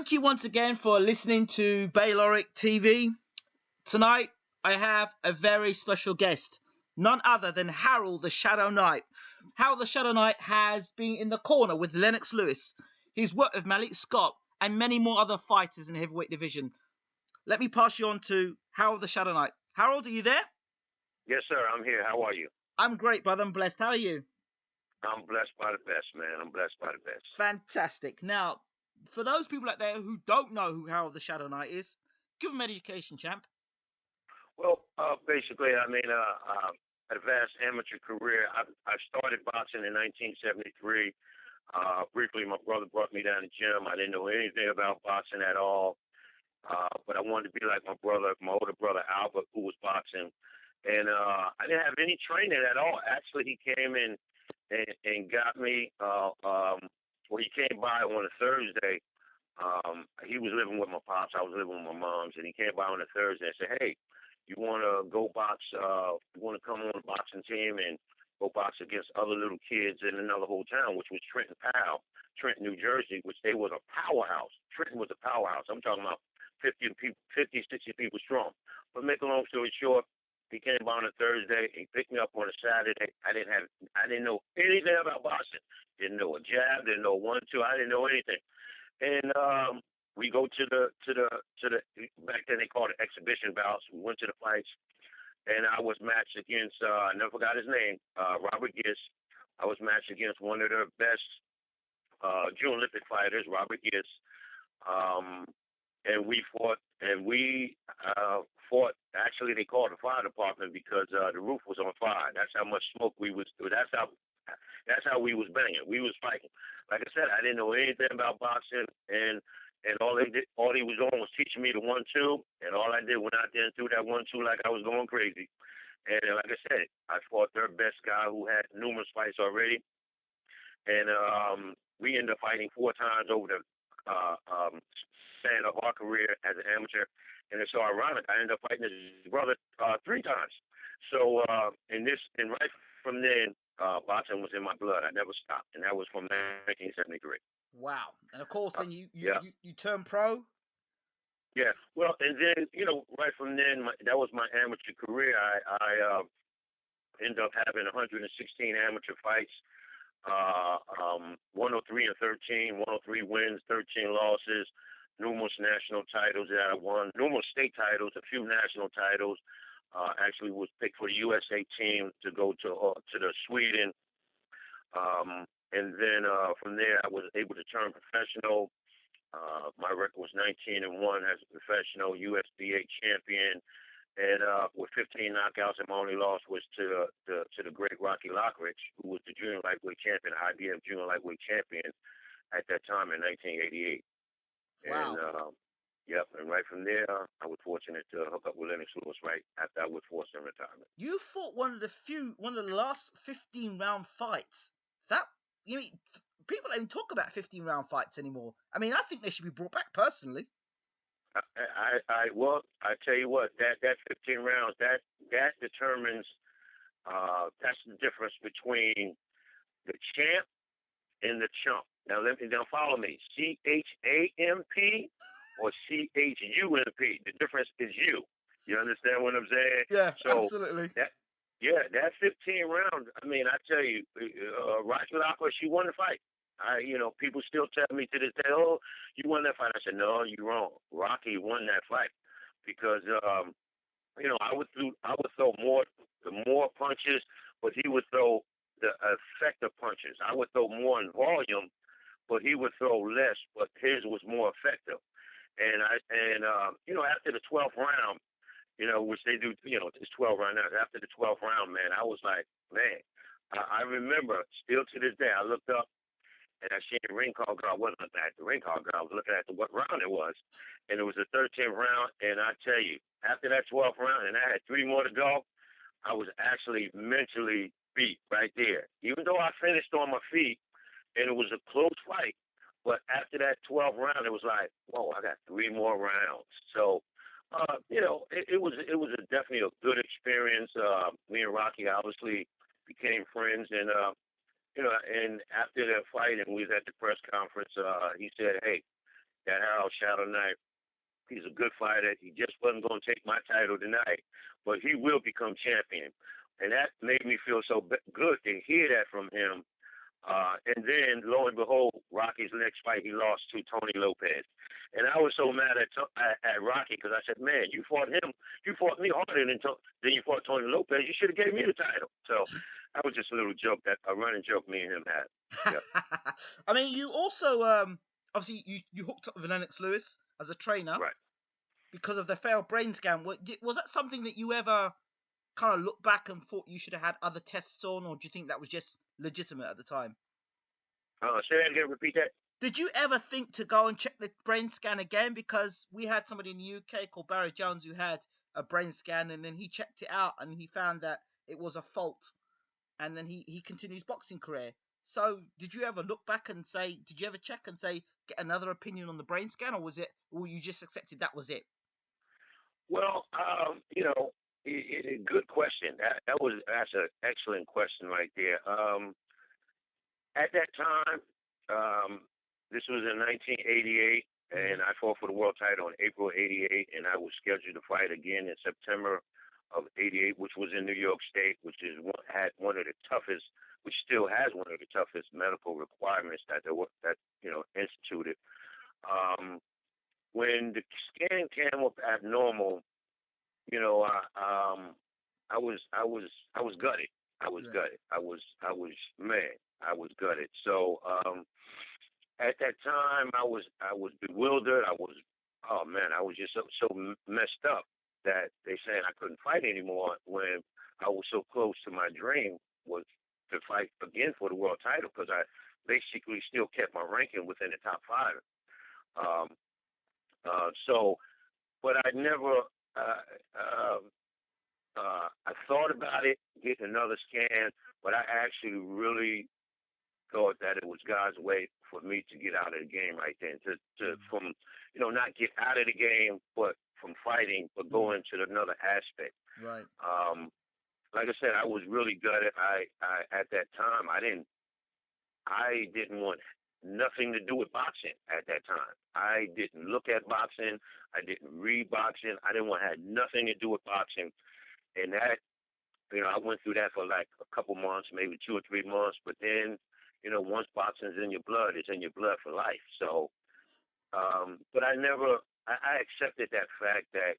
Thank you once again for listening to Bayloric TV. Tonight, I have a very special guest, none other than Harold the Shadow Knight. Harold the Shadow Knight has been in the corner with Lennox Lewis. He's worked with Malik Scott and many more other fighters in the heavyweight division. Let me pass you on to Harold the Shadow Knight. Harold, are you there? Yes, sir. I'm here. How are you? I'm great, brother. I'm blessed. How are you? I'm blessed by the best, man. I'm blessed by the best. Fantastic. Now, for those people out there who don't know who Harold the Shadow Knight is, give them education, champ. Well, basically, advanced amateur career. I started boxing in 1973. Briefly, my brother brought me down to the gym. I didn't know anything about boxing at all, but I wanted to be like my brother, my older brother Albert, who was boxing. And I didn't have any training at all. Actually, he came in and got me. He came by on a Thursday. He was living with my pops. I was living with my mom's, and he came by on a Thursday and said, "Hey, you want to go box? You want to come on a boxing team and go box against other little kids in another whole town, which was Trenton, New Jersey, which they was a powerhouse. Trenton was a powerhouse. I'm talking about 50, 60 people strong. But make a long story short, he came by on a Thursday. He picked me up on a Saturday. I didn't know anything about boxing. Didn't know a jab. Didn't know 1-2. I didn't know anything. And we go to the back then they called it exhibition bouts. We went to the fights, and I was matched against I never forgot his name, Robert Giss. I was matched against one of the best June Olympic fighters, Robert Giss. And we fought, fought. Actually, they called the fire department because the roof was on fire. That's how much smoke we was. That's how we was banging. We was fighting. Like I said, I didn't know anything about boxing, and all he was doing was teaching me the 1-2, and all I did went out there and threw that 1-2 like I was going crazy. And like I said, I fought their best guy who had numerous fights already, and we ended up fighting 4 times over the span of our career as an amateur. And it's so ironic. I ended up fighting his brother 3 times. So and right from then, boxing was in my blood. I never stopped, and that was from 1973. Wow. And of course, then you turned pro? Yeah. Well, and then, right from then, that was my amateur career. I ended up having 116 amateur fights, 103 and 13, 103 wins, 13 losses, numerous national titles that I won, numerous state titles, a few national titles. Actually was picked for the USA team to go to the Sweden. And then from there, I was able to turn professional. My record was 19-1 as a professional, USBA champion. And with 15 knockouts, and my only loss was to the great Rocky Lockridge, who was the junior lightweight champion, IBF junior lightweight champion at that time in 1988. Wow. And and right from there, I was fortunate to hook up with Lennox Lewis right after I was forced in retirement. You fought one of the last 15-round fights. People don't even talk about 15-round fights anymore. I mean, I think they should be brought back personally. I tell you what, that 15 rounds, that determines, that's the difference between the champ and the chump. Now follow me. CHAMP or CHUMP. The difference is you. You understand what I'm saying? Yeah, so absolutely. That 15 rounds. I mean, I tell you, Rocky Lockridge, she won the fight. People still tell me to this day, "Oh, you won that fight." I said, "No, you're wrong. Rocky won that fight because I would throw more punches, but he would throw the effective punches. I would throw more in volume, but he would throw less, but his was more effective. And after the 12th round, which they do, it's 12 rounds now. After the 12th round, man, I was like, man, I remember still to this day, I looked up and I seen the ring call girl. I wasn't looking at the ring call girl. I was looking at what round it was. And it was the 13th round. And I tell you, after that 12th round, and I had 3 more to go, I was actually mentally beat right there. Even though I finished on my feet and it was a close fight, but after that 12th round, it was like, whoa, I got 3 more rounds. So, it was definitely a good experience. Me and Rocky obviously became friends, and and after that fight, and we was at the press conference, he said, "Hey, that Harold Shadow Knight, he's a good fighter. He just wasn't going to take my title tonight, but he will become champion. And that made me feel so good to hear that from him. And then, lo and behold, Rocky's next fight, he lost to Tony Lopez. And I was so mad at Rocky because I said, man, you fought me harder than you fought Tony Lopez. You should have gave me the title. So that was just a little joke, a running joke me and him had. Yeah. I mean, you also, obviously, you hooked up with Lennox Lewis as a trainer. Right. Because of the failed brain scan. Was that something that you ever kind of looked back and thought you should have had other tests on, or do you think that was just legitimate at the time? Say that again, repeat that. Did you ever think to go and check the brain scan again? Because we had somebody in the UK called Barry Jones who had a brain scan, and then he checked it out and he found that it was a fault, and then he continued his boxing career. So did you ever look back and say, did you ever check and say, get another opinion on the brain scan, or or you just accepted that was it? Well, good question. That's an excellent question right there. At that time, this was in 1988, and I fought for the world title in April '88, and I was scheduled to fight again in September of '88, which was in New York State, which had one of the toughest, which still has one of the toughest medical requirements that instituted. When the scan came up abnormal, I was gutted. I was gutted. I was mad. I was gutted. So at that time, I was bewildered. I was just so messed up that they said I couldn't fight anymore when I was so close to my dream was to fight again for the world title because I basically still kept my ranking within the top 5. But I never. I thought about it, getting another scan, but I actually really thought that it was God's way for me to get out of the game right then, from not get out of the game, but from fighting, but go into another aspect. Right. Like I said, I was really gutted. I at that time I didn't want nothing to do with boxing at that time. I didn't look at boxing. I didn't read boxing. I didn't want to have nothing to do with boxing. And that, I went through that for like a couple months, maybe 2 or 3 months. But then, once boxing's in your blood, it's in your blood for life. So, but I accepted that fact that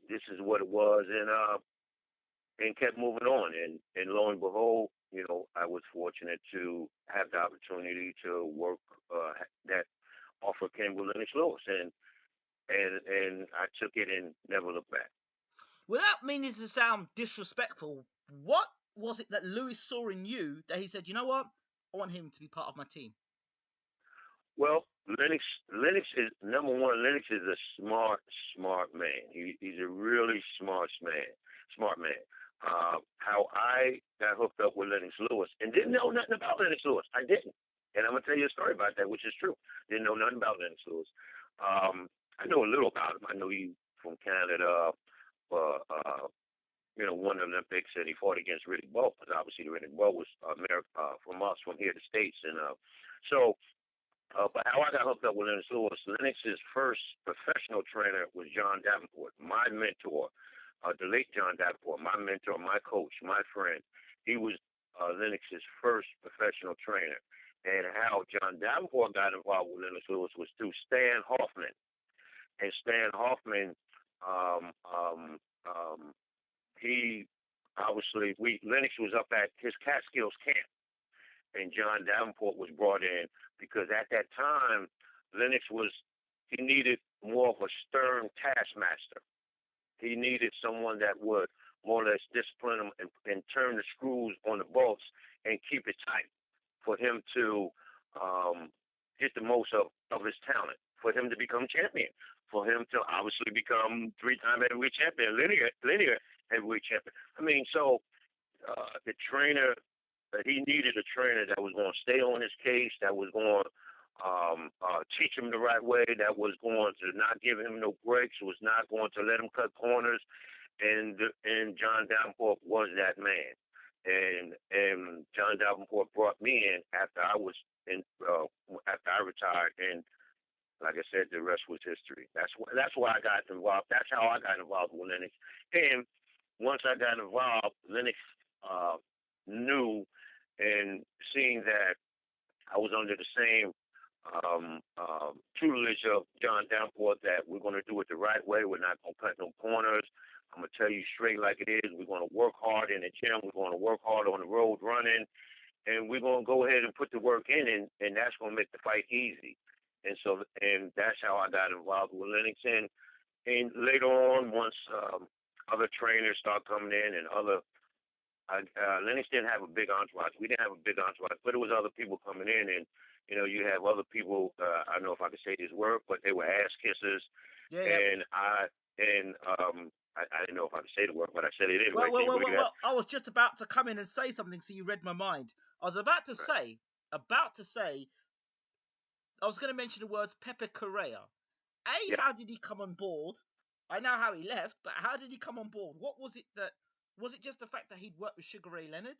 this is what it was, and kept moving on. And lo and behold, I was fortunate to have the opportunity to work that offer came with Lennox Lewis, and I took it and never looked back. Without meaning to sound disrespectful, what was it that Lewis saw in you that he said, you know what, I want him to be part of my team? Well, Lennox is number one. Lennox is a smart man. He's a really smart man. How I got hooked up with Lennox Lewis and didn't know nothing about Lennox Lewis. I didn't. And I'm going to tell you a story about that, which is true. Didn't know nothing about Lennox Lewis. I know a little about him. I know he's from Canada, won the Olympics, and he fought against Riddick Bowe, because obviously Riddick Bowe was from us, from here, the States. And but how I got hooked up with Lennox Lewis, Lennox's first professional trainer was John Davenport, my mentor. The late John Davenport, my mentor, my coach, my friend. He was Lennox's first professional trainer. And how John Davenport got involved with Lennox Lewis was through Stan Hoffman. And Stan Hoffman, he obviously, Lennox was up at his Catskills camp. And John Davenport was brought in because at that time, Lennox he needed more of a stern taskmaster. He needed someone that would more or less discipline him and turn the screws on the bolts and keep it tight for him to get the most of his talent, for him to become champion, for him to obviously become 3-time heavyweight champion, linear heavyweight champion. I mean, so the trainer, he needed a trainer that was going to stay on his case, that was going to teach him the right way, that was going to not give him no breaks, was not going to let him cut corners, and John Davenport was that man. And John Davenport brought me in after I retired, and like I said, the rest was history. That's why I got involved. That's how I got involved with Lennox. And once I got involved, Lennox knew and seeing that I was under the same tutelage of John Davenport, that we're going to do it the right way. We're not going to cut no corners. I'm going to tell you straight like it is. We're going to work hard in the gym. We're going to work hard on the road running. And we're going to go ahead and put the work in, and that's going to make the fight easy. And that's how I got involved with Lennox. And later on, once other trainers start coming in and Lennox didn't have a big entourage. We didn't have a big entourage, but it was other people coming in, and you have other people. I don't know if I could say this word, but they were ass kissers, Yeah. and I didn't know if I could say the word, but I said it anyway. Well, I was just about to come in and say something, so you read my mind. I was about to say, I was going to mention the words Pepe Correa. How did he come on board? I know how he left, but how did he come on board? What was it that... Was it just the fact that he'd worked with Sugar Ray Leonard?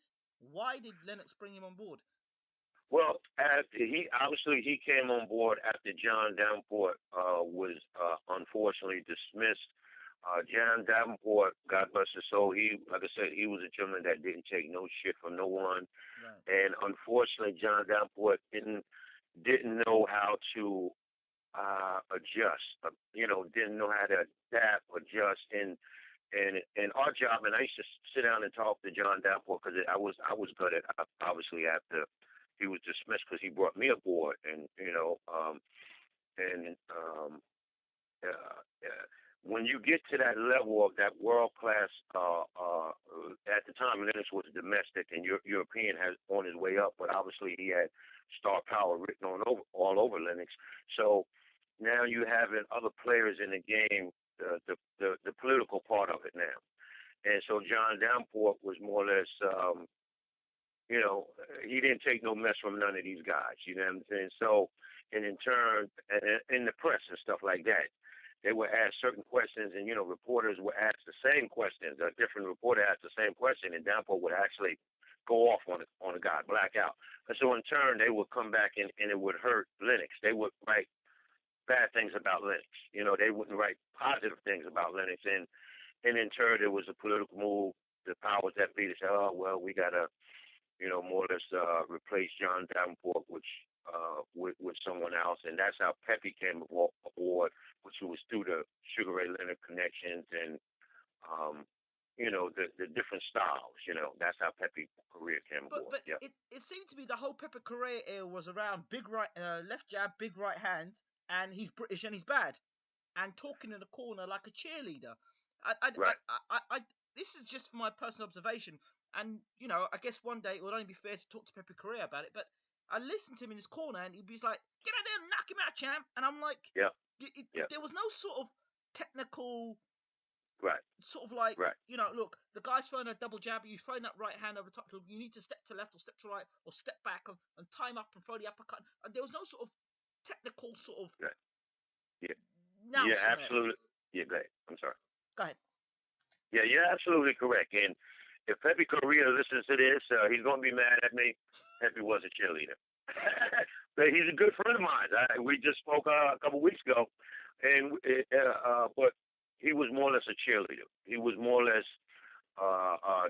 Why did Lennox bring him on board? Well, he came on board after John Davenport was unfortunately dismissed. John Davenport, God bless his soul, like I said, he was a gentleman that didn't take no shit from no one. Right. And unfortunately, John Davenport didn't know how to adjust. Didn't know how to adapt, adjust, and our job. And I used to sit down and talk to John Davenport, because I was good at, obviously, after he was dismissed, because he brought me aboard, and when you get to that level of that world class, at the time Lennox was domestic and European, has on his way up, but obviously he had star power written all over Lennox. So now you having other players in the game, the political part of it now, and so John Davenport was more or less, he didn't take no mess from none of these guys. You know what I'm saying? So, and in turn, in the press and stuff like that, they would ask certain questions, and reporters would ask the same questions. A different reporter asked the same question, and Davenport would actually go off on a guy, black out. And so in turn, they would come back and it would hurt Lennox. They would write bad things about Lennox. They wouldn't write positive things about Lennox, and in turn, it was a political move. The powers that be, they said, "Oh well, we gotta, more or less replace John Davenport, with someone else," and that's how Pepe came aboard, which was through the Sugar Ray Leonard connections and the different styles. That's how Pepe Correa came aboard. But it seemed to me the whole Pepe Correa era was around big right, left jab, big right hand, and he's British and he's bad, and talking in the corner like a cheerleader. This is just my personal observation, and I guess one day it would only be fair to talk to Pepe Correa about it. But I listened to him in his corner, and he'd be like, "Get out there and knock him out, champ!" And I'm like, there was no sort of technical, right, sort of like, right. Look, the guy's throwing a double jab, he's throwing that right hand over the top. You need to step to left or step to right or step back and time up and throw the uppercut. And there was no sort of technical sort of. Right. Yeah. Now, yeah, absolutely. Yeah, go ahead. I'm sorry. Go ahead. Yeah, you're absolutely correct. And if Pepe Correa listens to this, he's going to be mad at me. Pepe was a cheerleader. But he's a good friend of mine. We just spoke a couple weeks ago, and but he was more or less a cheerleader. He was more or less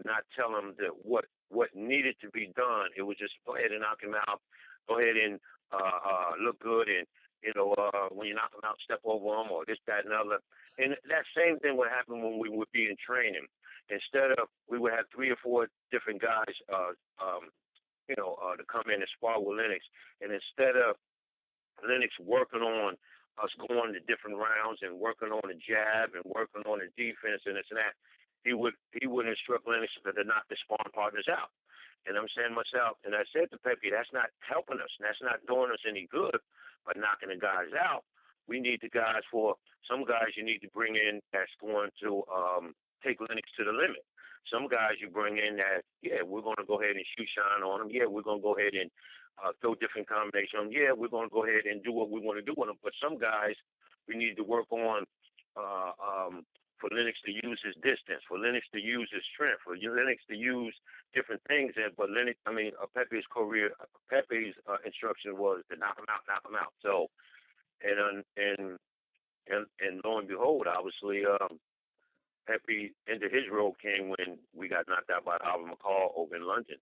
not telling them what needed to be done. It was just go ahead and knock him out. Go ahead and look good, and when you knock him out, step over him, or this, that, and other. And that same thing would happen when we would be in training. Instead of, we would have 3 or 4 different guys, to come in and spar with Lennox. And instead of Lennox working on us going to different rounds and working on the jab and working on the defense and this and that, he would instruct Lennox to knock the sparring partners out. And I'm saying to myself, and I said to Pepe, that's not helping us. That's not doing us any good by knocking the guys out. We need the guys some guys you need to bring in that's going to take Lennox to the limit. Some guys you bring in that, we're going to go ahead and shoot shine on them. Yeah, we're going to go ahead and throw different combinations on them. Yeah, we're going to go ahead and do what we want to do with them. But some guys we need to work on for Lennox to use his distance, for Lennox to use his strength, for Lennox to use different things. But Pepe's instruction was to knock him out. So, and lo and behold, obviously, Pepe into his role came when we got knocked out by Alvin McCall over in London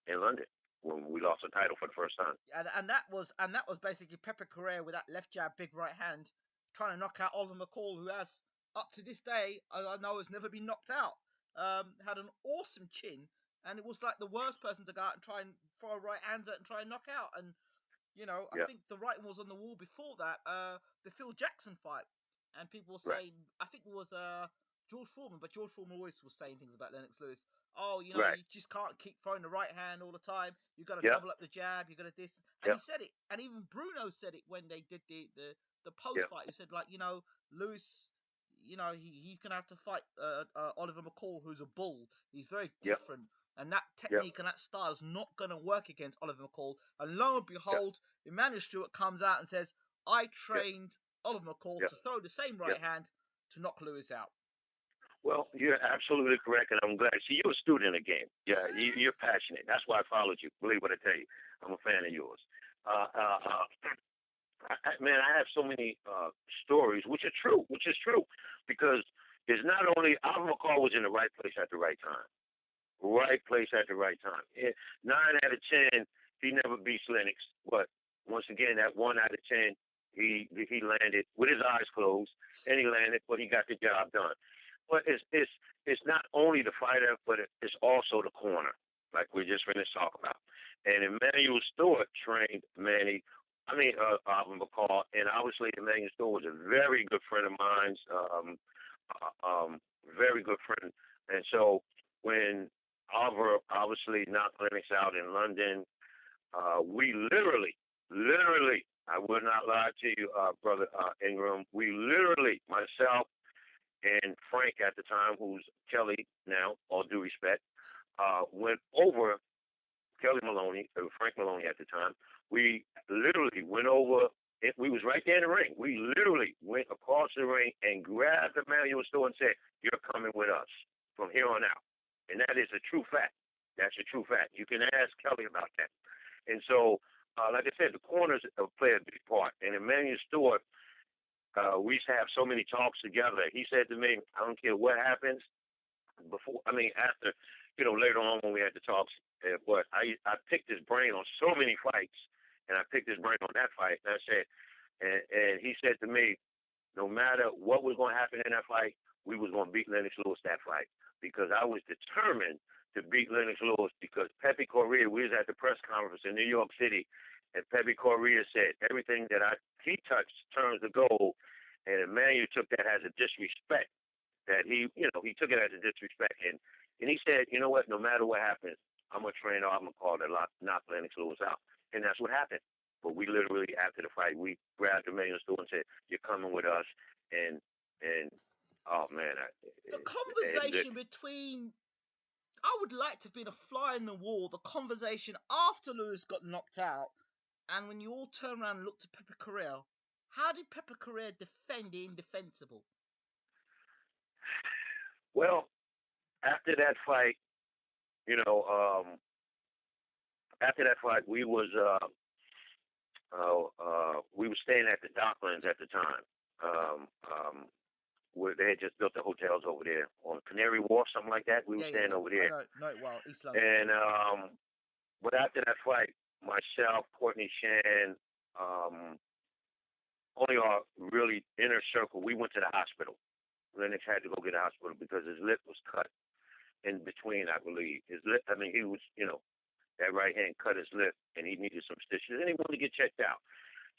in London when we lost the title for the first time. And that was basically Pepe Correa with that left jab, big right hand, trying to knock out Oliver McCall, who has up to this day I know has never been knocked out. Had an awesome chin, and it was like the worst person to go out and try and throw right hands at and try and knock out. And I think the writing was on the wall before that. The Phil Jackson fight, and people were Right. saying, I think it was George Foreman, but George Foreman always was saying things about Lennox Lewis. Oh, Right. you just can't keep throwing the right hand all the time. You got to Yep. double up the jab. You got to this, and he Yep. said it, and even Bruno said it when they did the post Yep. fight. He said, like, Lewis, he's gonna have to fight Oliver McCall, who's a bull. He's very Yep. different. And that Yep. technique and that style is not going to work against Oliver McCall. And lo and Yep. behold, Emmanuel Stewart comes out and says, I Yep. trained Oliver McCall Yep. to throw the same right Yep. hand to knock Lewis out. Well, you're absolutely correct, and I'm glad. See, you're a student of the game. Yeah, you're passionate. That's why I followed you. Believe what I tell you. I'm a fan of yours. Man, I have so many stories, which is true, because it's not only Alvin McCall was in the right place at the right time. Right place at the right time. 9 out of 10, he never beats Lennox. But once again, that 1 out of 10, he landed with his eyes closed, and he landed, but he got the job done. But it's not only the fighter, but it's also the corner, like we just finished talking about. And Emmanuel Stewart trained Alvin McCall, and obviously Emmanuel Stewart was a very good friend of mine, very good friend. And so when Oliver obviously knocked Lennox out in London, we literally, I will not lie to you, brother Ingram, we literally, myself and Frank at the time, who's Kelly now, all due respect, went over Kelly Maloney, Frank Maloney at the time. We literally went over. We was right there in the ring. We literally went across the ring and grabbed Emmanuel Stewart and said, "You're coming with us from here on out." And that is a true fact. That's a true fact. You can ask Kelly about that. And so, like I said, the corners play a big part. And Emmanuel Stewart, we used to have so many talks together. He said to me, "I don't care what happens after, later on when we had the talks, but I picked his brain on so many fights, and I picked his brain on that fight. And I said, and he said to me, no matter what was going to happen in that fight, we was going to beat Lennox Lewis that fight, because I was determined to beat Lennox Lewis, because Pepe Correa, we was at the press conference in New York City, and Pepe Correa said everything that he touched turns to gold, and Emmanuel took that as a disrespect, that he took it as a disrespect, and he said, you know what, no matter what happens, I'm going to train Alvin McCall to knock Lennox Lewis out. And that's what happened. But we literally, after the fight, we grabbed Emmanuel Stewart and said, "You're coming with us." And oh, man. The conversation between, I would like to have been a fly in the wall, the conversation after Lewis got knocked out, and when you all turn around and looked at Pepe Correa, how did Pepe Correa defend the indefensible? Well, after that fight, we was staying at the Docklands at the time. Where they had just built the hotels over there on Canary Wharf, something like that. We were staying over there. I know it well, East London. And but after that fight, myself, Courtney Shan, only our really inner circle, we went to the hospital. Lennox had to go get a hospital because his lip was cut in between, I believe. His lip, he was, that right hand cut his lip, and he needed some stitches, and he wanted to get checked out.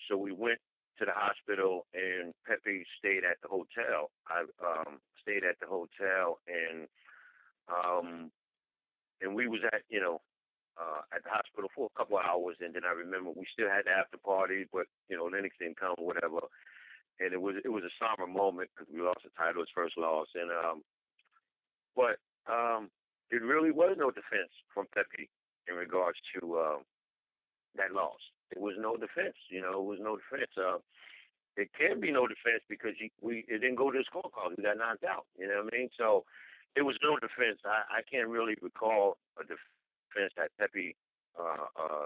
So we went to the hospital, and Pepe stayed at the hotel. I stayed at the hotel, and we was at the hospital for a couple of hours, and then I remember we still had the after party, but Lennox didn't come or whatever, and it was a somber moment because we lost the title, his first loss, and but it really was no defense from Pepe in regards to that loss. It was no defense, it was no defense. It can be no defense because it didn't go to the scorecard. We got knocked out, you know what I mean? So it was no defense. I can't really recall a defense that Pepe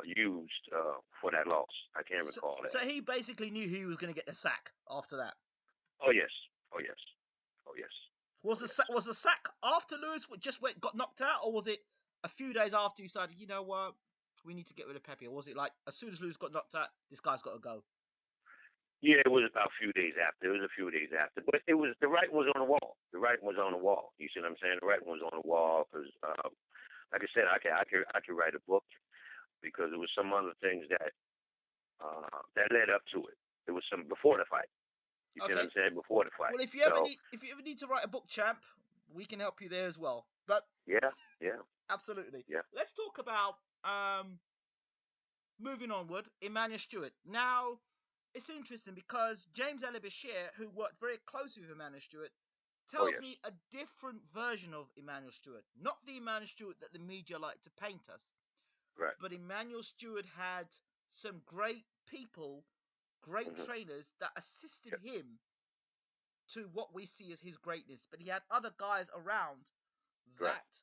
used for that loss. I can't So, recall so that. he basically knew he was going to get the sack after that. Oh yes, oh yes, oh yes, Was oh the yes. was the sack after Lewis just got knocked out, or was it a few days after you decided, you know what, we need to get rid of Pepe? Or was it like as soon as Lewis got knocked out, this guy's got to go? Yeah, it was about a few days after. It was a few days after, but it was the writing was on the wall. The writing was on the wall. You see what I'm saying? The writing was on the wall because, like I said, I could write a book because there was some other things that led up to it. There was some before the fight. You see what Okay. I'm saying? Before the fight. Well, So if you ever need to write a book, champ, we can help you there as well. But yeah, yeah, absolutely. yeah. Let's talk about moving onward, Emmanuel Stewart. Now, it's interesting because James Bashir, who worked very closely with Emmanuel Stewart, Oh tells yes, me a different version of Emmanuel Stewart. Not the Emmanuel Stewart that the media like to paint us, right. but Emmanuel Stewart had some great people, great Hmm. trainers that assisted Yeah, him to what we see as his greatness. But he had other guys around right. that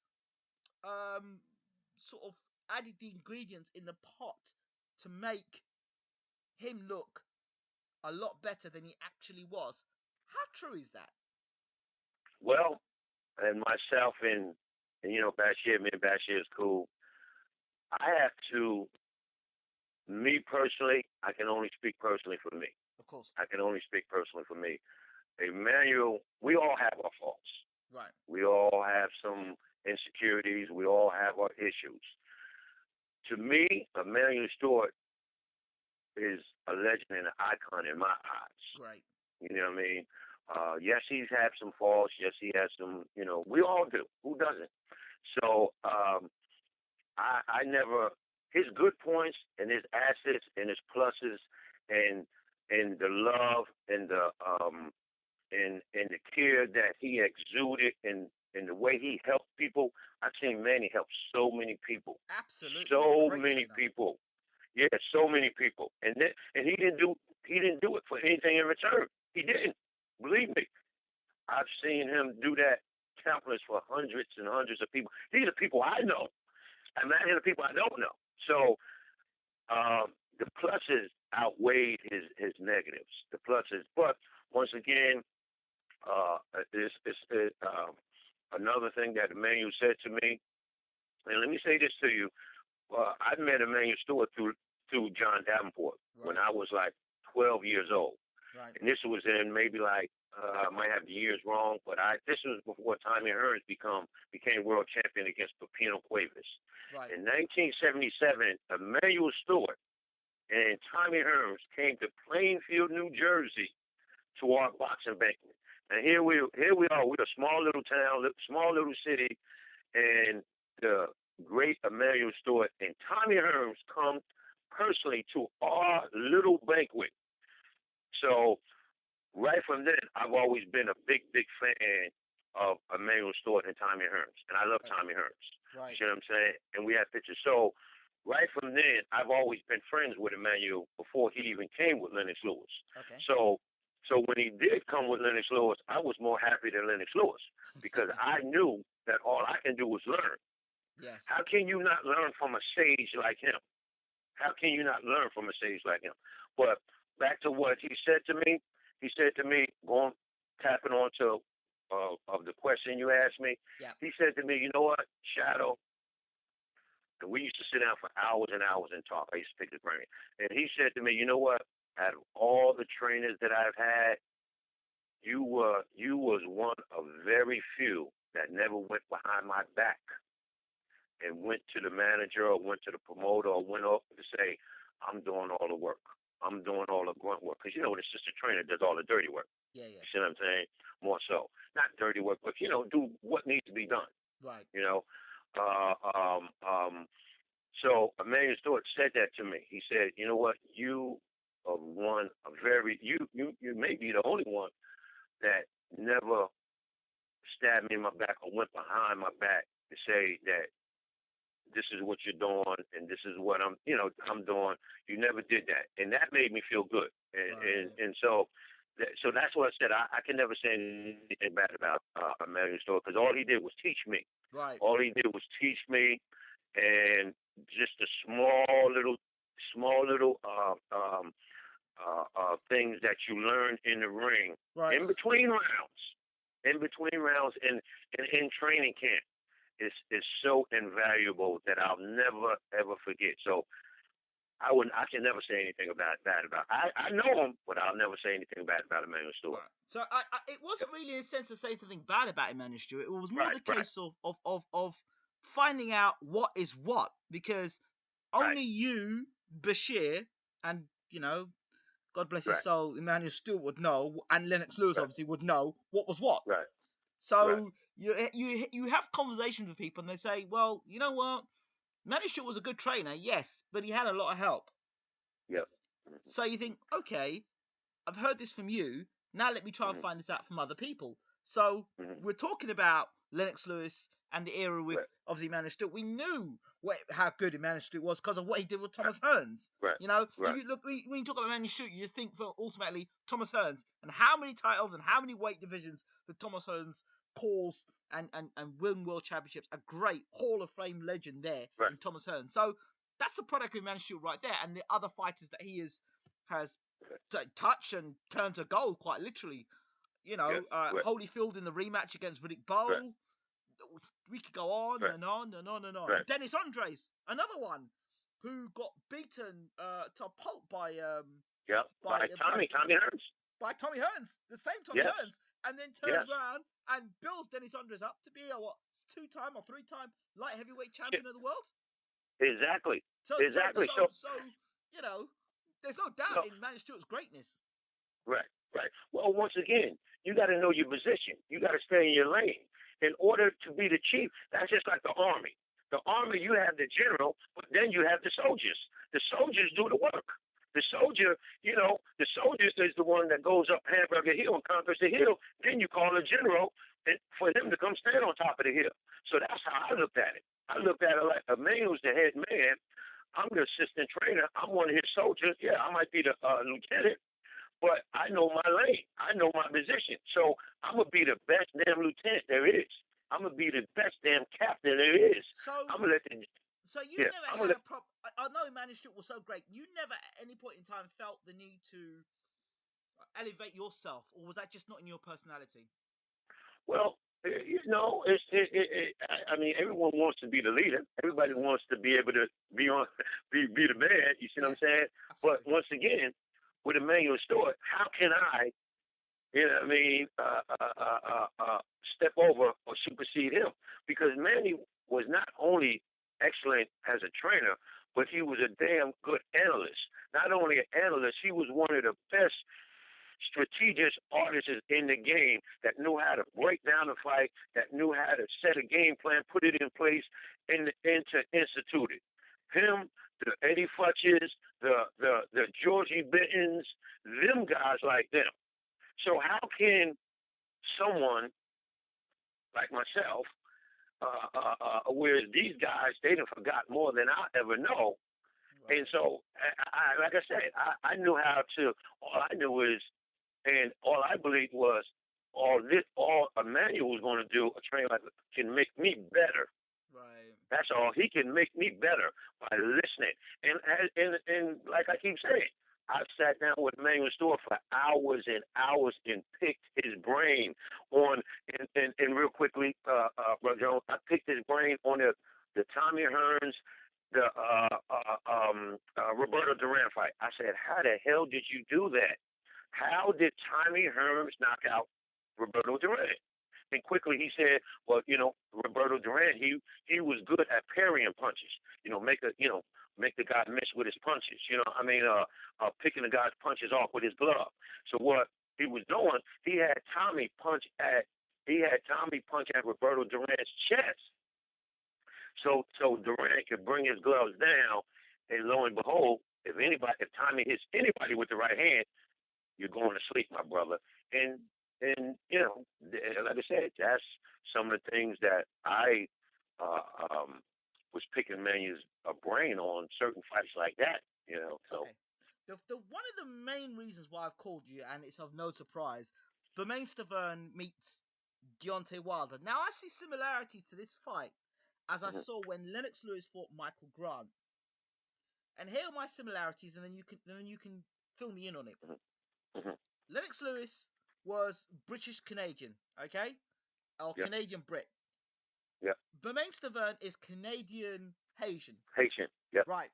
sort of added the ingredients in the pot to make him look a lot better than he actually was. How true is that? Well, and myself and Bashir, me and Bashir is cool. I have to, me personally, I can only speak personally for me. Of course. I can only speak personally for me. Emmanuel, we all have our faults. Right. We all have some insecurities. We all have our issues. To me, Emmanuel Stewart is a legend and an icon in my eyes. Great. You know what I mean? Yes, he's had some faults. Yes, he has some. We all do. Who doesn't? So I never his good points and his assets and his pluses and the love and the care that he exuded and the way he helped people. I've seen Manny help so many people, Absolutely. so Great many trainer. people. Yeah, so many people, and he didn't do it for anything in return. He didn't. Believe me, I've seen him do that countless for hundreds and hundreds of people. These are people I know. Imagine the people I don't know. So the pluses outweighed his negatives. The pluses, but once again, another thing that Emmanuel said to me, and let me say this to you. I met Emmanuel Stewart through John Davenport when Right. I was like 12 years old. Right. And this was in maybe like I might have the years wrong, but this was before Tommy Hearns became world champion against Pepino Cuevas. Right. In 1977, Emmanuel Stewart and Tommy Hearns came to Plainfield, New Jersey, to our boxing banquet. And here we are. We're a small little town, small little city, and the great Emmanuel Stewart and Tommy Hearns come personally to our little banquet. So right from then, I've always been a big, big fan of Emmanuel Stewart and Tommy Hearns, and I love Right. Tommy Hearns. You Right. see what I'm saying? And we have pictures. So right from then, I've always been friends with Emmanuel before he even came with Lennox Lewis. Okay. So when he did come with Lennox Lewis, I was more happy than Lennox Lewis because I knew that all I can do was learn. Yes. How can you not learn from a sage like him? How can you not learn from a sage like him? But back to what he said to me. He said to me, going tapping onto of the question you asked me. Yeah. He said to me, you know what, Shadow? And we used to sit down for hours and hours and talk. I used to pick his brain. And he said to me, you know what? Out of all the trainers that I've had, you was one of very few that never went behind my back and went to the manager or went to the promoter or went up to say, I'm doing all the work. I'm doing all the grunt work. Because, the assistant trainer does all the dirty work. Yeah. You Yeah. see what I'm saying? More so. Not dirty work, but, do what needs to be done. Right. Uh, um, um, so Emmanuel Stewart said that to me. He said, you know what? You are you may be the only one that never stabbed me in my back or went behind my back to say that this is what you're doing and this is what I'm doing. You never did that, and that made me feel good. And so that's what I said. I can never say anything bad about Emmanuel Stewart because all he did was teach me. Right. All he did was teach me, and just the small little things that you learn in the ring, Right. in between rounds, and in training camp is so invaluable that I'll never ever forget. So I can never say anything bad about. I know him, but I'll never say anything bad about Emmanuel Stewart. Right. So it wasn't really in a sense to say something bad about Emmanuel Stewart. It was more Right, the right, case of finding out what is what, because right, only you, Bashir, and God bless his right, soul, Emmanuel Stewart would know, and Lennox Lewis right, obviously would know what was what. right, right. So you have conversations with people, and they say, well, you know what, Emmanuel Stewart was a good trainer, yes, but he had a lot of help. Yep. So you think, okay, I've heard this from you. Now let me try and Mm-hmm. find this out from other people. So Mm-hmm. we're talking about Lennox Lewis and the era with Right, obviously Emmanuel Stewart. We knew how good Emmanuel Stewart was because of what he did with Thomas Hearns. right, If right, you look when you talk about Emmanuel Stewart, you just think for ultimately Thomas Hearns and how many titles and how many weight divisions that Thomas Hearns calls and win world championships. A great Hall of Fame legend there right, in Thomas Hearns. So that's the product of Emmanuel Stewart right there, and the other fighters that he has touch and turn to gold, quite literally. yeah, right, Holyfield in the rematch against Riddick right, Bowe. We could go on right, and on and on and on. right. Dennis Andres, another one, who got beaten to a pulp by Yeah, by by by, Tommy Hearns. by Tommy Hearns, the same Tommy Yes, Hearns, and then yes, turns around and builds Dennis Andres up to be a two-time or three-time light heavyweight yeah, champion of the world. exactly, So so exactly. so So, so you know, there's no doubt so in Emmanuel Stewart's greatness. right, right. Well, once again, you got to know your position. You got to stay in your lane. In order to be the chief, that's just like the army. The army, you have the general, but then you have the soldiers. The soldiers do the work. The soldier is the one that goes up Hamburger Hill and conquers the hill. Then you call a general for him to come stand on top of the hill. So that's how I looked at it. I looked at it like Emmanuel's the head man. I'm the assistant trainer. I'm one of his soldiers. Yeah, I might be the lieutenant, but I know my lane. I know my position. So I'm gonna be the best damn lieutenant there is. I'm gonna be the best damn captain there is. So I'm gonna let the So you yeah. never I'm had gonna a prop. I know Emmanuel Stewart was so great. You never at any point in time felt the need to elevate yourself, or was that just not in your personality? well. I mean, everyone wants to be the leader. Everybody Absolutely. wants to be able to be the man. You see what Yeah, I'm saying? But absolutely. once again, with Emmanuel Stewart, how can I step over or supersede him? Because Manny was not only excellent as a trainer, but he was a damn good analyst. Not only an analyst, he was one of the best strategic artists in the game that knew how to break down a fight, that knew how to set a game plan, put it in place, and to institute it. Him, the Eddie Futches, the Georgie Bittens, them guys like them. So how can someone like myself, whereas these guys they done forgot more than I ever know, and Right. so like I said, I knew how to. All I knew is, and all I believed was, all Emmanuel was going to do, a trainer like can make me better. Right. That's all. He can make me better by listening. And like I keep saying, I've sat down with Emmanuel Stewart for hours and hours and picked his brain on and real quickly, Brother Jones, I picked his brain on the Tommy Hearns, the Roberto Duran fight. I said, how the hell did you do that? How did Tommy Hearns knock out Roberto Duran? And quickly he said, well, Roberto Duran, he was good at parrying punches. Make the guy miss with his punches. Picking the guy's punches off with his glove. So what he was doing, he had Tommy punch at Roberto Duran's chest. So Duran could bring his gloves down, and lo and behold, if Tommy hits anybody with the right hand, you're going to sleep, my brother. And like I said, that's some of the things that I was picking Manu's brain on certain fights like that. So Okay. The one of the main reasons why I've called you, and it's of no surprise, Bermane STIVERNE meets Deontay Wilder. Now I see similarities to this fight, as I saw when Lennox Lewis fought Michael Grant. And here are my similarities, and then you can fill me in on it. Lennox Lewis was British Canadian, okay, or Canadian Brit. Yeah. Bermane STIVERNE is Canadian Haitian. Haitian. Yeah. Right.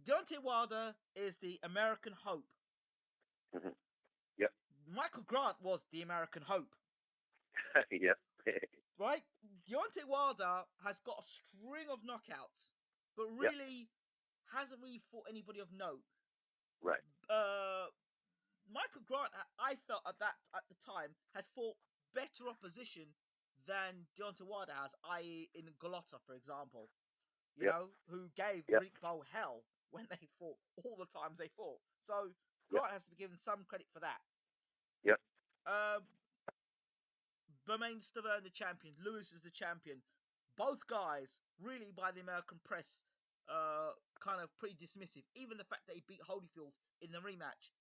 Deontay Wilder is the American Hope. Yeah. Michael Grant was the American Hope. Yeah. Right? Deontay Wilder has got a string of knockouts, but really hasn't really fought anybody of note. Right. Michael Grant, I felt at the time, had fought better opposition than Deontay Wilder has, i.e. in Galata, for example. You know, who gave Riddick Bowe hell when they fought, all the times they fought. So Grant has to be given some credit for that. Yep. Bermane STIVERNE the champion, Lewis is the champion. Both guys, really by the American press, kind of pretty dismissive. Even the fact that he beat Holyfield in the rematch,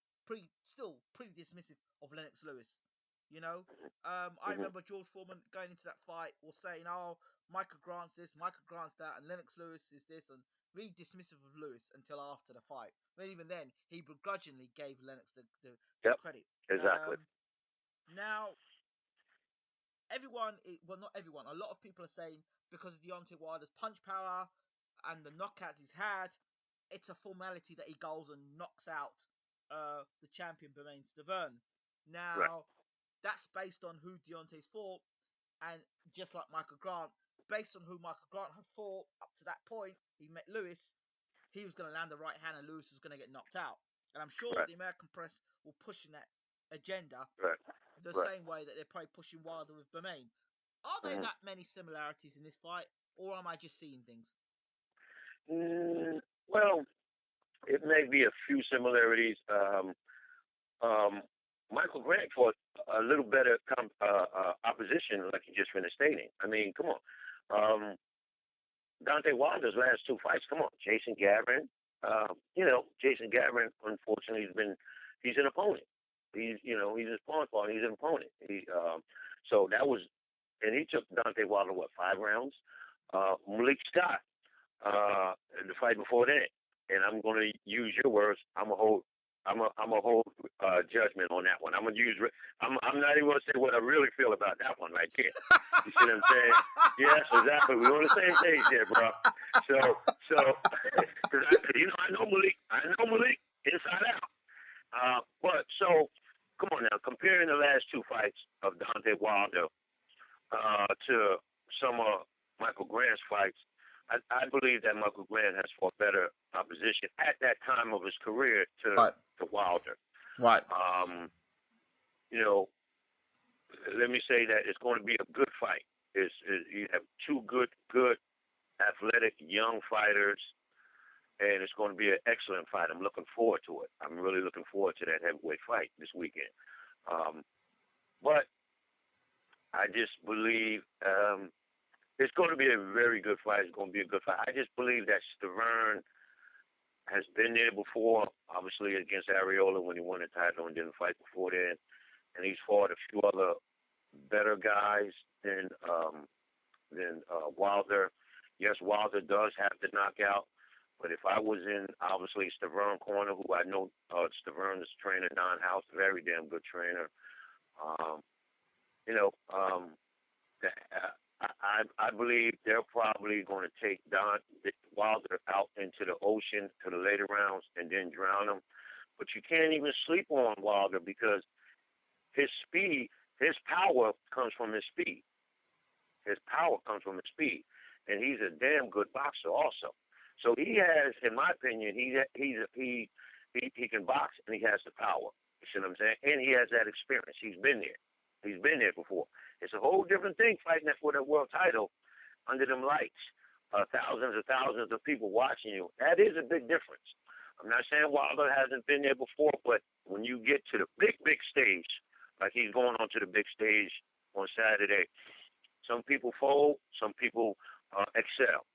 still pretty dismissive of Lennox Lewis. You know, I remember George Foreman going into that fight was saying, "Oh, Michael Grant's this, Michael Grant's that, and Lennox Lewis is this," and really dismissive of Lewis until after the fight. But even then, he begrudgingly gave Lennox the credit. Exactly. Now, not everyone, a lot of people are saying because of Deontay Wilder's punch power and the knockouts he's had, it's a formality that he goes and knocks out the champion Bermane STIVERNE. Now, that's based on who Deontay's fought, and just like Michael Grant, based on who Michael Grant had fought up to that point, he met Lewis, he was going to land the right hand and Lewis was going to get knocked out. And I'm sure the American press will push in that agenda the same way that they're probably pushing Wilder with Bermane. Are there that many similarities in this fight, or am I just seeing things? Well, it may be a few similarities. Michael Grant fought a little better opposition, like you just finished stating. I mean, come on. Deontay Wilder's last two fights, come on. Jason Gavin. Jason Gavin, unfortunately, he's an opponent. He's a sparring partner. He's an opponent. So that was, and he took Deontay Wilder, 5 rounds? Malik Scott, the fight before that. And I'm going to use your words. I'm a hold judgment on that one. I'm not even going to say what I really feel about that one right there. You see what I'm saying? Yes, exactly. We're on the same page there, bro. So, because I know Malik inside out. But so, come on now, comparing the last two fights of Deontay Wilder to some of Michael Grant's fights, I believe that Michael Grant has fought better opposition at that time of his career to Wilder. Right. Let me say that it's going to be a good fight. You have two good, athletic, young fighters, and it's going to be an excellent fight. I'm looking forward to it. I'm really looking forward to that heavyweight fight this weekend. But I just believe it's going to be a very good fight. It's going to be a good fight. I just believe that STIVERNE has been there before, obviously against Arreola when he won the title and didn't fight before then. And he's fought a few other better guys than Wilder. Yes, Wilder does have the knockout. But if I was in, obviously, STIVERNE corner, who I know STIVERNE's trainer, Don House, very damn good trainer. I believe they're probably going to take Wilder out into the ocean to the later rounds and then drown him. But you can't even sleep on Wilder because his speed, his power comes from his speed. His power comes from his speed. And he's a damn good boxer also. So he has, in my opinion, he can box and he has the power. You see what I'm saying? And he has that experience. He's been there. He's been there before. It's a whole different thing fighting for that world title under them lights. Thousands and thousands of people watching you. That is a big difference. I'm not saying Wilder hasn't been there before, but when you get to the big stage, like he's going on to the big stage on Saturday, some people fold, some people excel.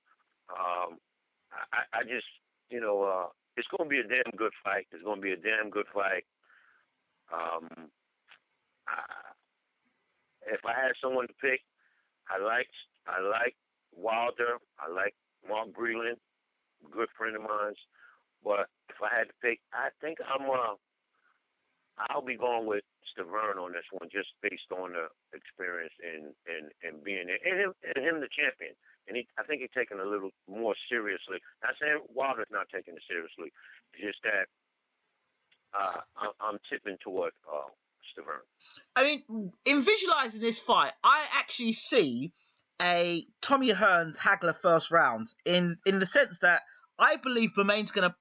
I just, it's going to be a damn good fight. It's going to be a damn good fight. If I had someone to pick, I like Wilder. I like Mark Breland, good friend of mine. But if I had to pick, I think I'll be going with Stiverne on this one, just based on the experience and being there, and him the champion. And I think he's taking it a little more seriously. Not saying Wilder's not taking it seriously, it's just that I'm tipping toward Stiverne. I mean, in visualizing this fight, I actually see a Tommy Hearns Hagler first round in the sense that I believe Bermane's going to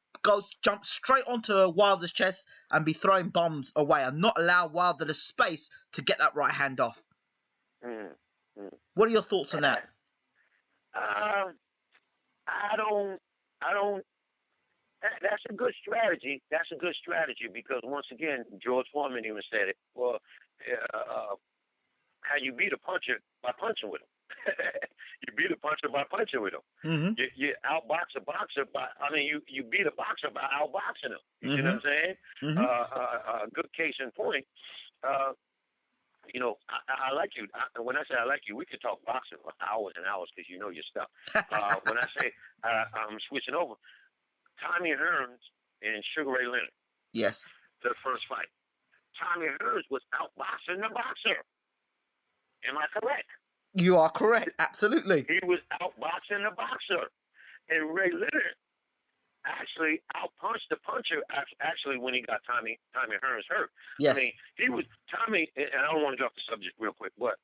jump straight onto Wilder's chest and be throwing bombs away and not allow Wilder the space to get that right hand off. What are your thoughts on that? I don't. That's a good strategy. That's a good strategy because once again, George Foreman even said it. Well, how you beat a puncher by punching with him. You beat a puncher by punching with him. Mm-hmm. You outbox a boxer you beat a boxer by outboxing him. You see what I'm saying? Mm-hmm. Good case in point. I like you. When I say I like you, we could talk boxing for hours and hours because you know your stuff. When I say I'm switching over, Tommy Hearns and Sugar Ray Leonard. Yes. The first fight. Tommy Hearns was outboxing the boxer. Am I correct? You are correct. Absolutely. He was outboxing the boxer. And Ray Leonard actually outpunched the puncher actually when he got Tommy Hearns hurt. Yes. I mean, he was Tommy, and I don't want to drop the subject real quick, but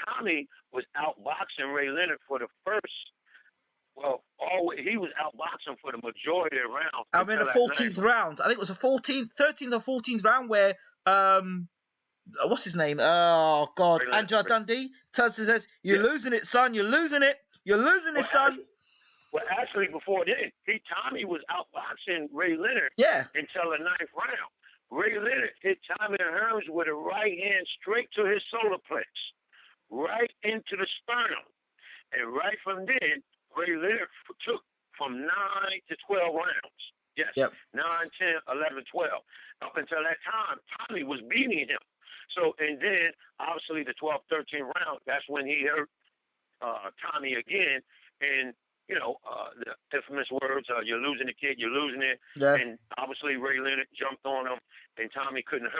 Tommy was outboxing Ray Leonard for the first. Well, he was outboxing for the majority of the rounds. I mean, the 14th round. I think it was the 13th or 14th round where what's his name? Oh God, Angela Dundee turns and says, "You're losing it, son. You're losing it. You're losing it, son." Actually, before then, Tommy was outboxing Ray Leonard until the 9th round. Ray Leonard hit Tommy Hearns with a right hand straight to his solar plex, right into the sternum. And right from then, Ray Leonard took from 9 to 12 rounds. Yes, yep. 9, 10, 11, 12. Up until that time, Tommy was beating him. So, and then, obviously, the 12th, 13th round, that's when he hurt Tommy again. And, the infamous words, you're losing the kid, you're losing it. Yeah. And obviously, Ray Leonard jumped on him, and Tommy couldn't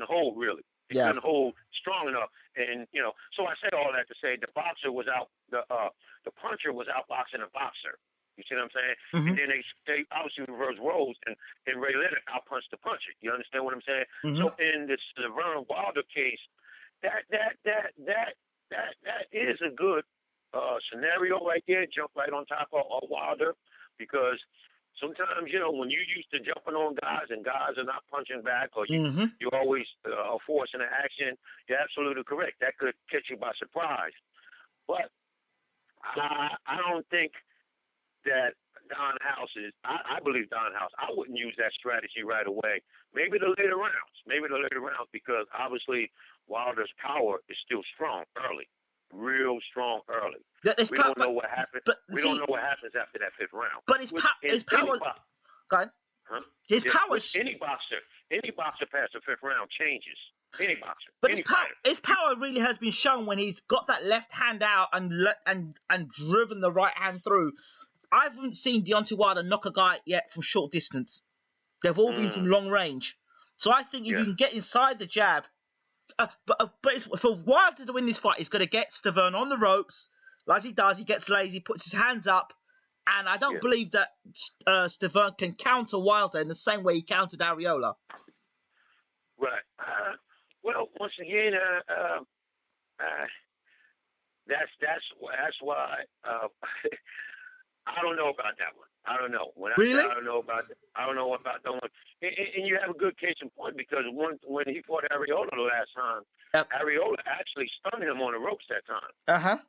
hold, really. He couldn't hold strong enough. And, so I said all that to say the boxer was out, the puncher was outboxing the boxer. You see what I'm saying? Mm-hmm. And then they obviously reverse roles, and Ray Leonard outpunched the puncher. You understand what I'm saying? Mm-hmm. So in the Stiverne Wilder case, that is a good scenario right there. Jump right on top of Wilder, because sometimes when you're used to jumping on guys and guys are not punching back, or you always are forcing an action, you're absolutely correct. That could catch you by surprise. But I don't think that Don House I believe Don House. I wouldn't use that strategy right away. Maybe the later rounds, because obviously Wilder's power is still strong early, real strong early. We don't know what happens. We don't know what happens after that 5th round. But his power. Go ahead. Huh? His power. Any boxer past the 5th round changes. Any boxer. But his power really has been shown when he's got that left hand out and driven the right hand through. I haven't seen Deontay Wilder knock a guy yet from short distance. They've all been from long range. So I think if you can get inside the jab, for Wilder to win this fight, he's going to get Stiverne on the ropes. As he does, he gets lazy, puts his hands up, and I don't believe that Stiverne can counter Wilder in the same way he countered Areola. Right. Well, once again, that's why. I don't know about that one. I don't know. Really? I don't know about that one. And you have a good case in point, because when he fought Areola the last time, Areola actually stunned him on the ropes that time.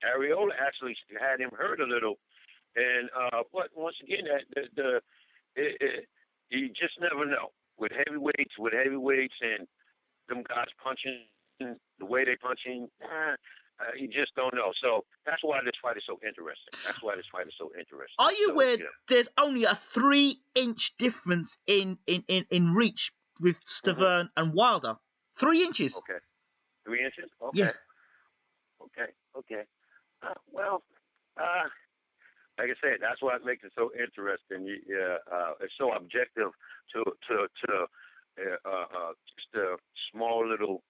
Areola actually had him hurt a little, and but once again, you just never know with heavyweights and them guys punching the way they punching. You just don't know. So that's why this fight is so interesting. Are you aware there's only a 3-inch difference in reach with Stiverne and Wilder? 3 inches. Okay. 3 inches? Okay. Yeah. Okay. Well, uh, like I said, that's what makes it so interesting. It's so objective to just the small little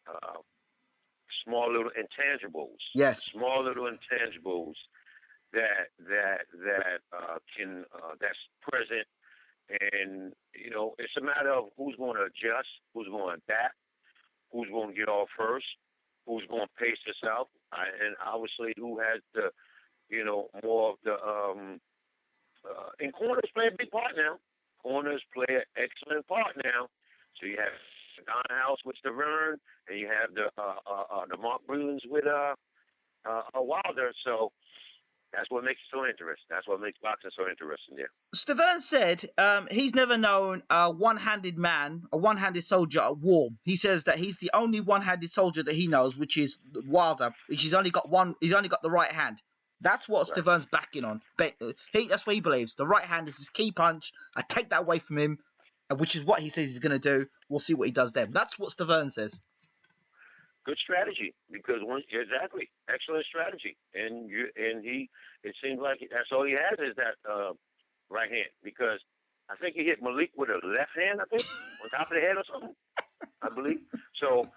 uh, intangibles, Yes. small little intangibles that can that's present, and it's a matter of who's going to adjust, who's going to adapt, who's going to get off first, who's going to pace yourself, and obviously who has the more of the and corners play a big part now. Corners play an excellent part now. So you have Don House with Staverne, and you have the Mark Brulins with Wilder. So that's what makes it so interesting. That's what makes boxing so interesting there. Stiverne said he's never known a one-handed man, a one-handed soldier at war. He says that he's the only one-handed soldier that he knows, which is Wilder, which he's only got one. He's only got the right hand. That's what Right. Stiverne's backing on. That's what he believes. The right hand is his key punch. I take that away from him, which is what he says he's going to do. We'll see what he does then. That's what Stiverne says. Good strategy, because exactly, excellent strategy, and he, it seems like that's all he has is that right hand, because I think he hit Malik with a left hand, I think, on top of the head or something, I believe. So,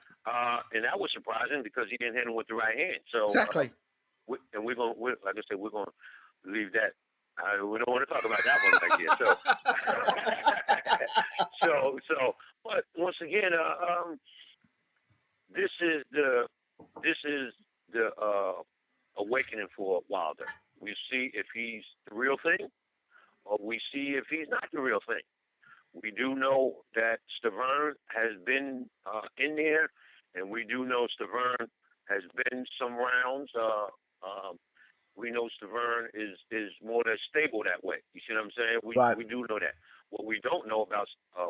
and that was surprising because he didn't hit him with the right hand. So Exactly. we're going, like I said, we're going to leave that. We don't want to talk about that one right here. So, but once again, this is the awakening for Wilder. We see if he's the real thing, or we see if he's not the real thing. We do know that Stiverne has been in there, and we do know Stiverne has been some rounds. We know Stiverne is more than stable that way. You see what I'm saying? We do know that. What we don't know about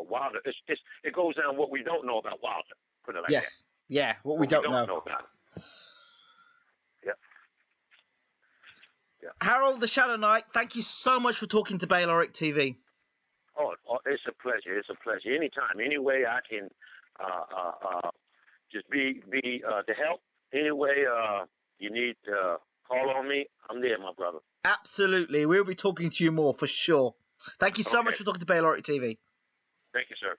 Wilder, it goes down what we don't know about Wilder. Put it like yes. that. Yeah. What we don't know. About it. Yeah. Yeah. Harold the Shadow Knight, thank you so much for talking to Bayloric TV. Oh, it's a pleasure. It's a pleasure. Anytime, any way I can just be to help. Any way you need to call on me, I'm there, my brother. Absolutely. We'll be talking to you more for sure. Thank you so much for talking to Bayloric TV. Thank you, sir.